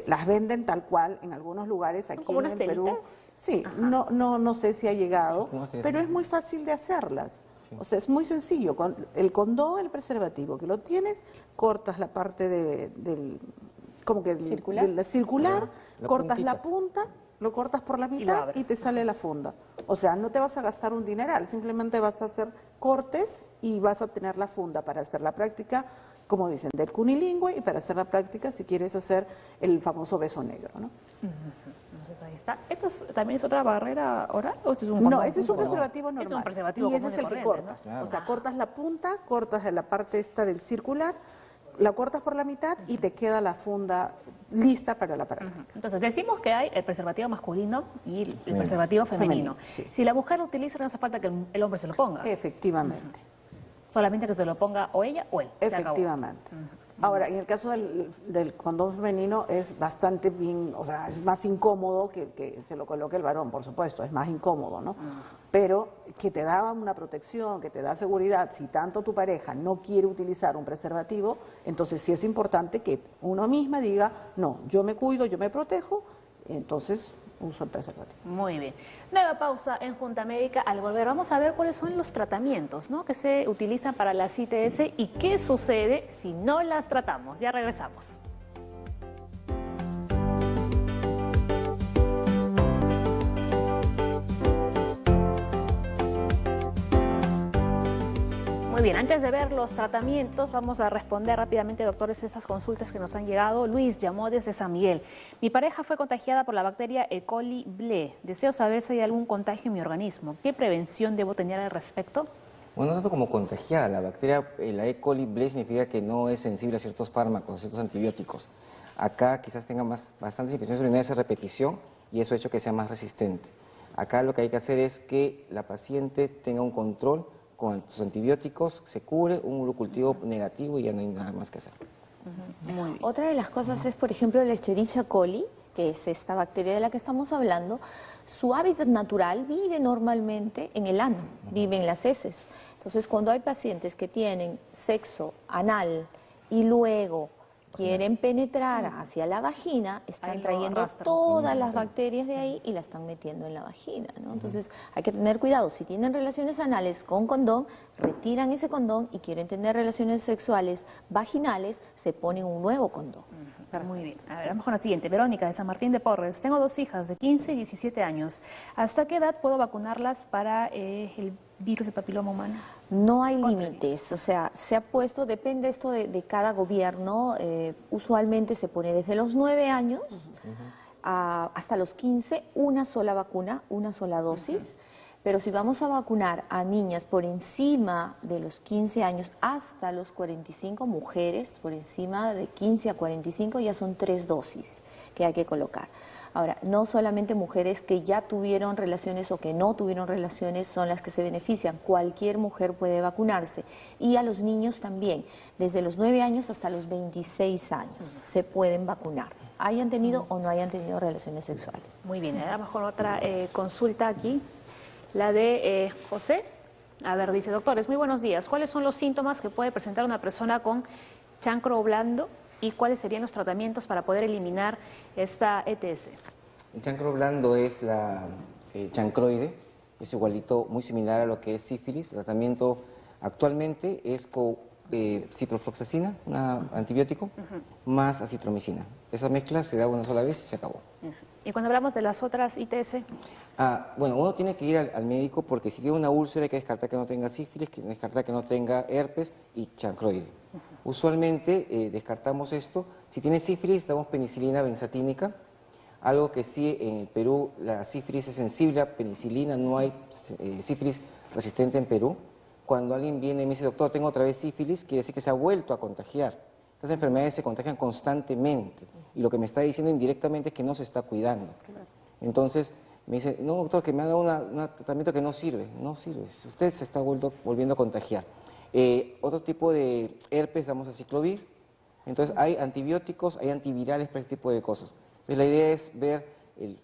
las venden tal cual en algunos lugares aquí en el Perú. Sí, no sé si ha llegado, pero es muy fácil de hacerlas. Sí. O sea, es muy sencillo. Con el condón, el preservativo, que lo tienes, cortas la parte del circular, cortas la punta lo cortas por la mitad y te sale la funda. O sea, no te vas a gastar un dineral, simplemente vas a hacer cortes y vas a tener la funda para hacer la práctica, como dicen, del cunilingüe, y para hacer la práctica si quieres hacer el famoso beso negro, ¿no? Entonces ahí está. ¿Esto también es otra barrera oral o este es un No, ese es un preservativo normal. Es un preservativo y ese común es el y que corriente, cortas. ¿no? O sea, cortas la punta, cortas de la parte esta del circular, la cortas por la mitad y te queda la funda lista para la práctica. Entonces, decimos que hay el preservativo masculino y el preservativo femenino. Sí. Si la mujer lo utiliza, no hace falta que el hombre se lo ponga. Efectivamente. Solamente que se lo ponga o ella o él. Se acabó. Efectivamente. Ahora, en el caso del condón femenino es bastante bien, o sea, es más incómodo que se lo coloque el varón, por supuesto, es más incómodo, ¿no? Pero que te da una protección, que te da seguridad, si tanto tu pareja no quiere utilizar un preservativo, entonces sí es importante que uno misma diga, no, yo me cuido, yo me protejo, entonces uso el preservativo. Muy bien. Nueva pausa en Junta Médica. Al volver vamos a ver cuáles son los tratamientos, ¿no?, que se utilizan para las ITS y qué sucede si no las tratamos. Ya regresamos. Muy bien, antes de ver los tratamientos, vamos a responder rápidamente, doctores, esas consultas que nos han llegado. Luis llamó desde San Miguel. Mi pareja fue contagiada por la bacteria E. coli ble. Deseo saber si hay algún contagio en mi organismo. ¿Qué prevención debo tener al respecto? Bueno, tanto como contagiada, la bacteria, la E. coli ble significa que no es sensible a ciertos fármacos, a ciertos antibióticos. Acá quizás tenga bastantes infecciones urinarias a repetición y eso ha hecho que sea más resistente. Acá lo que hay que hacer es que la paciente tenga un control con sus antibióticos, se cubre un urocultivo negativo y ya no hay nada más que hacer. Otra de las cosas es, por ejemplo, el Escherichia coli, que es esta bacteria de la que estamos hablando. Su hábitat natural vive normalmente en el ano, vive en las heces. Entonces, cuando hay pacientes que tienen sexo anal y luego quieren penetrar hacia la vagina, están trayendo todas las bacterias de ahí y la están metiendo en la vagina, ¿no? Entonces hay que tener cuidado. Si tienen relaciones anales con condón, retiran ese condón, y quieren tener relaciones sexuales vaginales, se ponen un nuevo condón. Muy bien. A ver, vamos con la siguiente. Verónica, de San Martín de Porres. Tengo 2 hijas de 15 y 17 años. ¿Hasta qué edad puedo vacunarlas para el virus de papiloma humano? No hay límites, o sea, se ha puesto, depende esto de cada gobierno, usualmente se pone desde los 9 años hasta los 15, una sola vacuna, una sola dosis. Pero si vamos a vacunar a niñas por encima de los 15 años hasta los 45, mujeres por encima de 15 a 45, ya son 3 dosis que hay que colocar. Ahora, no solamente mujeres que ya tuvieron relaciones o que no tuvieron relaciones son las que se benefician, cualquier mujer puede vacunarse. Y a los niños también, desde los 9 años hasta los 26 años se pueden vacunar, hayan tenido o no hayan tenido relaciones sexuales. Muy bien, ahora vamos con otra consulta aquí. La de José. A ver, dice: doctores, muy buenos días. ¿Cuáles son los síntomas que puede presentar una persona con chancro blando y cuáles serían los tratamientos para poder eliminar esta ETS? El chancro blando es el chancroide, es igualito, muy similar a lo que es sífilis. El tratamiento actualmente es con ciprofloxacina, un antibiótico, más acitromicina. Esa mezcla se da una sola vez y se acabó. Y cuando hablamos de las otras ITS... Bueno, uno tiene que ir al médico porque si tiene una úlcera hay que descartar que no tenga sífilis, que descartar que no tenga herpes y chancroide. Usualmente descartamos esto. Si tiene sífilis, damos penicilina benzatínica, algo que sí en el Perú la sífilis es sensible a penicilina, no hay sífilis resistente en Perú. Cuando alguien viene y me dice: doctor, tengo otra vez sífilis, quiere decir que se ha vuelto a contagiar. Estas enfermedades se contagian constantemente y lo que me está diciendo indirectamente es que no se está cuidando. Entonces me dice: no, doctor, que me ha dado un tratamiento que no sirve. No sirve, usted se está volviendo a contagiar. Otro tipo de herpes damos aciclovir. Entonces hay antibióticos, hay antivirales para este tipo de cosas. Entonces la idea es ver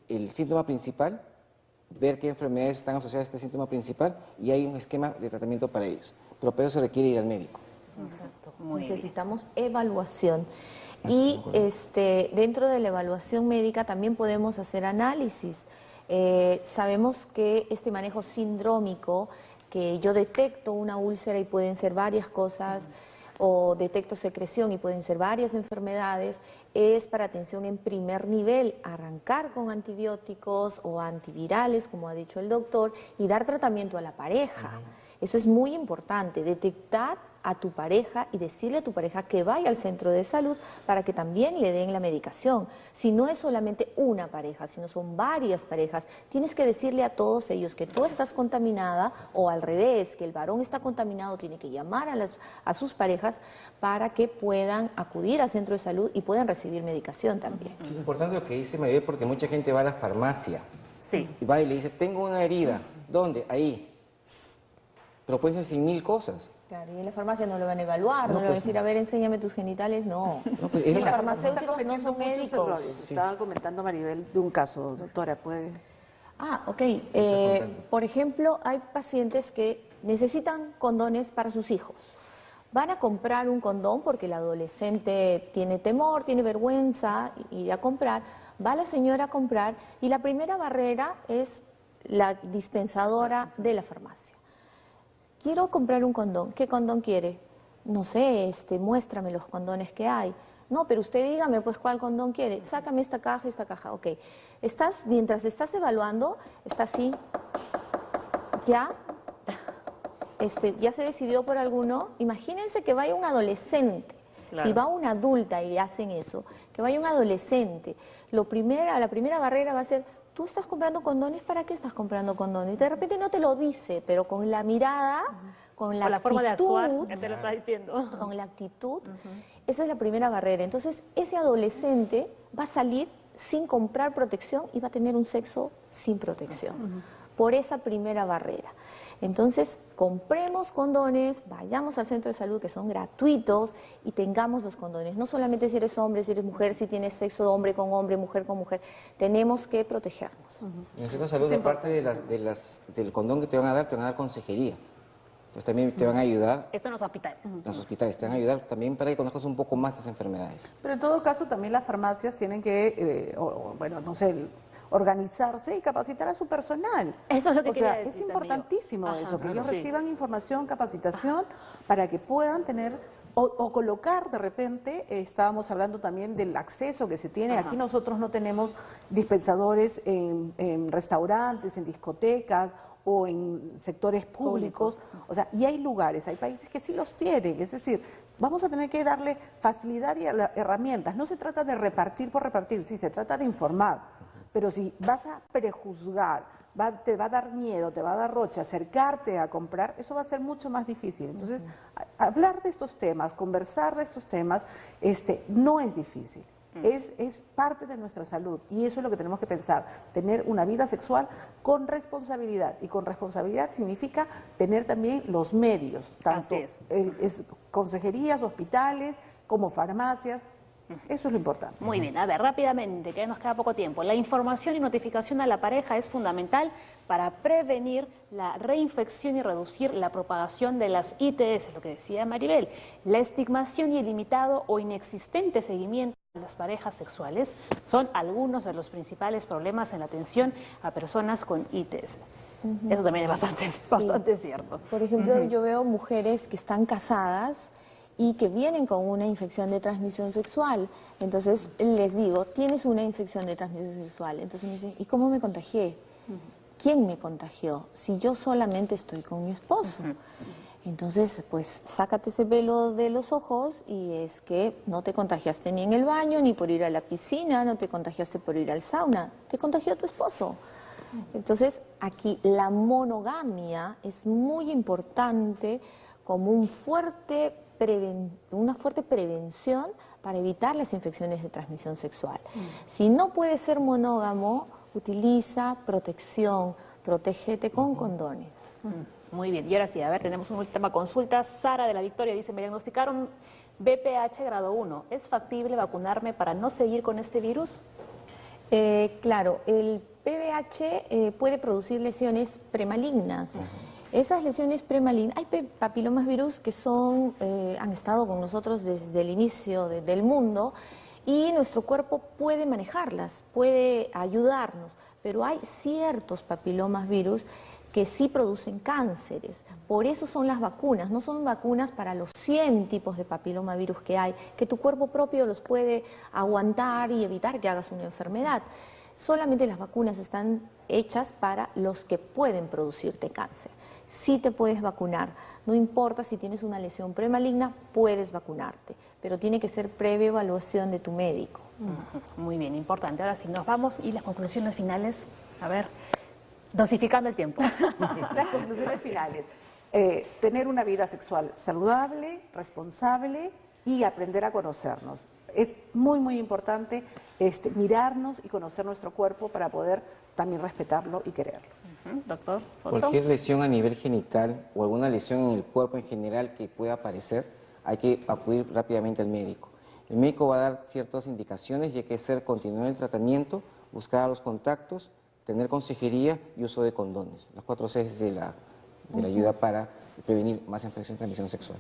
el síntoma principal, ver qué enfermedades están asociadas a este síntoma principal y hay un esquema de tratamiento para ellos. Pero para eso se requiere ir al médico. Exacto. Necesitamos evaluación. Y dentro de la evaluación médica también podemos hacer análisis. Sabemos que este manejo sindrómico, que yo detecto una úlcera y pueden ser varias cosas, o detecto secreción y pueden ser varias enfermedades, es para atención en primer nivel, arrancar con antibióticos o antivirales, como ha dicho el doctor, y dar tratamiento a la pareja. Eso es muy importante, detectar a tu pareja y decirle a tu pareja que vaya al centro de salud para que también le den la medicación. Si no es solamente una pareja, sino son varias parejas, tienes que decirle a todos ellos que tú estás contaminada o al revés, que el varón está contaminado, tiene que llamar a sus parejas para que puedan acudir al centro de salud y puedan recibir medicación también. Sí, es importante lo que dice Maribel porque mucha gente va a la farmacia Sí. y va y le dice, tengo una herida. ¿Dónde? Ahí. Pero pueden ser 100.000 cosas. Claro, y en la farmacia no lo van a evaluar, no, le van a decir, a ver, enséñame tus genitales, no. Pues, Los farmacéuticos no son médicos. Estaba comentando Maribel de un caso, doctora, ¿puede...? Ok. Por ejemplo, hay pacientes que necesitan condones para sus hijos. Van a comprar un condón porque el adolescente tiene temor, tiene vergüenza, ir a comprar. Va la señora a comprar y la primera barrera es la dispensadora de la farmacia. Quiero comprar un condón. ¿Qué condón quiere? No sé, muéstrame los condones que hay. No, pero usted dígame, pues, ¿cuál condón quiere? Sácame esta caja, ok. Mientras estás evaluando, está así, ya se decidió por alguno. Imagínense que vaya un adolescente. Claro. Si va una adulta y hacen eso, que vaya un adolescente, la primera barrera va a ser, ¿tú estás comprando condones? ¿Para qué estás comprando condones? De repente no te lo dice, pero con la mirada, con la forma de actuar, que te lo está diciendo. Con la actitud, esa es la primera barrera. Entonces, ese adolescente va a salir sin comprar protección y va a tener un sexo sin protección, por esa primera barrera. Entonces, compremos condones, vayamos al centro de salud que son gratuitos y tengamos los condones. No solamente si eres hombre, si eres mujer, si tienes sexo de hombre con hombre, mujer con mujer. Tenemos que protegernos. En el centro de salud, aparte del condón que te van a dar consejería. Entonces también te van a ayudar. Esto en los hospitales. En los hospitales te van a ayudar también para que conozcas un poco más de esas enfermedades. Pero en todo caso también las farmacias tienen que, organizarse y capacitar a su personal. Eso es lo que quería decir. Es importantísimo eso, que ellos sí. reciban información, capacitación, para que puedan tener o colocar de repente, estábamos hablando también del acceso que se tiene. Aquí nosotros no tenemos dispensadores en restaurantes, en discotecas o en sectores públicos. O sea, y hay lugares, hay países que sí los tienen, es decir, vamos a tener que darle facilidad y herramientas. No se trata de repartir por repartir, sí, se trata de informar. Pero si vas a prejuzgar, te va a dar miedo, te va a dar roche acercarte a comprar, eso va a ser mucho más difícil. Entonces, hablar de estos temas, conversar de estos temas, no es difícil. Es parte de nuestra salud y eso es lo que tenemos que pensar, tener una vida sexual con responsabilidad, y con responsabilidad significa tener también los medios, tanto consejerías, hospitales, como farmacias. Eso es lo importante. Muy bien, a ver, rápidamente, que nos queda poco tiempo. La información y notificación a la pareja es fundamental para prevenir la reinfección y reducir la propagación de las ITS, lo que decía Maribel. La estigmación y el limitado o inexistente seguimiento de las parejas sexuales son algunos de los principales problemas en la atención a personas con ITS. Eso también es bastante cierto. Por ejemplo, yo veo mujeres que están casadas y que vienen con una infección de transmisión sexual. Entonces les digo, tienes una infección de transmisión sexual. Entonces me dicen, ¿y cómo me contagié? ¿Quién me contagió? Si yo solamente estoy con mi esposo. Entonces, pues, sácate ese velo de los ojos y es que no te contagiaste ni en el baño, ni por ir a la piscina, no te contagiaste por ir al sauna, te contagió tu esposo. Entonces, aquí la monogamia es muy importante como una fuerte prevención para evitar las infecciones de transmisión sexual. Si no puedes ser monógamo, utiliza protección, protégete con condones. Muy bien, y ahora sí, a ver, tenemos una última consulta. Sara de la Victoria dice, me diagnosticaron VPH grado 1. ¿Es factible vacunarme para no seguir con este virus? Claro, el VPH puede producir lesiones premalignas. Esas lesiones premalignas, hay papilomas virus que han estado con nosotros desde el inicio del mundo y nuestro cuerpo puede manejarlas, puede ayudarnos, pero hay ciertos papilomas virus que sí producen cánceres. Por eso son las vacunas, no son vacunas para los 100 tipos de papilomavirus que hay, que tu cuerpo propio los puede aguantar y evitar que hagas una enfermedad. Solamente las vacunas están hechas para los que pueden producirte cáncer. Sí te puedes vacunar, no importa si tienes una lesión premaligna, puedes vacunarte, pero tiene que ser previa evaluación de tu médico. Muy bien, importante. Ahora sí, nos vamos y las conclusiones finales, a ver, dosificando el tiempo. Las conclusiones finales. Tener una vida sexual saludable, responsable y aprender a conocernos. Es muy, muy importante mirarnos y conocer nuestro cuerpo para poder también respetarlo y quererlo. Doctor Soto. Cualquier lesión a nivel genital o alguna lesión en el cuerpo en general que pueda aparecer, hay que acudir rápidamente al médico. El médico va a dar ciertas indicaciones y hay que continuar el tratamiento, buscar a los contactos, tener consejería y uso de condones. Las 4 Cs de la ayuda para prevenir más infecciones de transmisión sexual.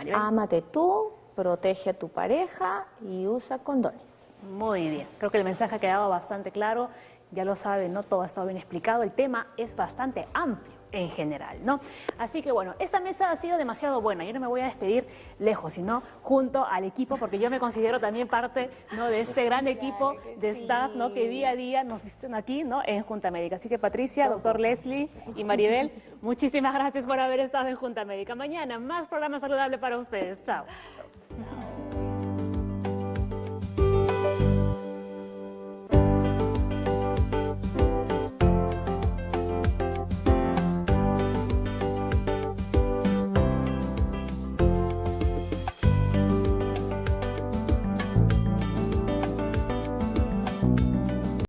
Claro. Ámate tú, protege a tu pareja y usa condones. Muy bien, creo que el mensaje ha quedado bastante claro. Ya lo saben, ¿no? Todo ha estado bien explicado. El tema es bastante amplio en general, ¿no? Así que bueno, esta mesa ha sido demasiado buena. Yo no me voy a despedir lejos, sino junto al equipo, porque yo me considero también parte, ¿no?, de este gran equipo de staff, ¿no?, que día a día nos visiten aquí, ¿no?, en Junta Médica. Así que Patricia, doctor Leslie y Maribel, muchísimas gracias por haber estado en Junta Médica. Mañana más programa saludable para ustedes. Chao.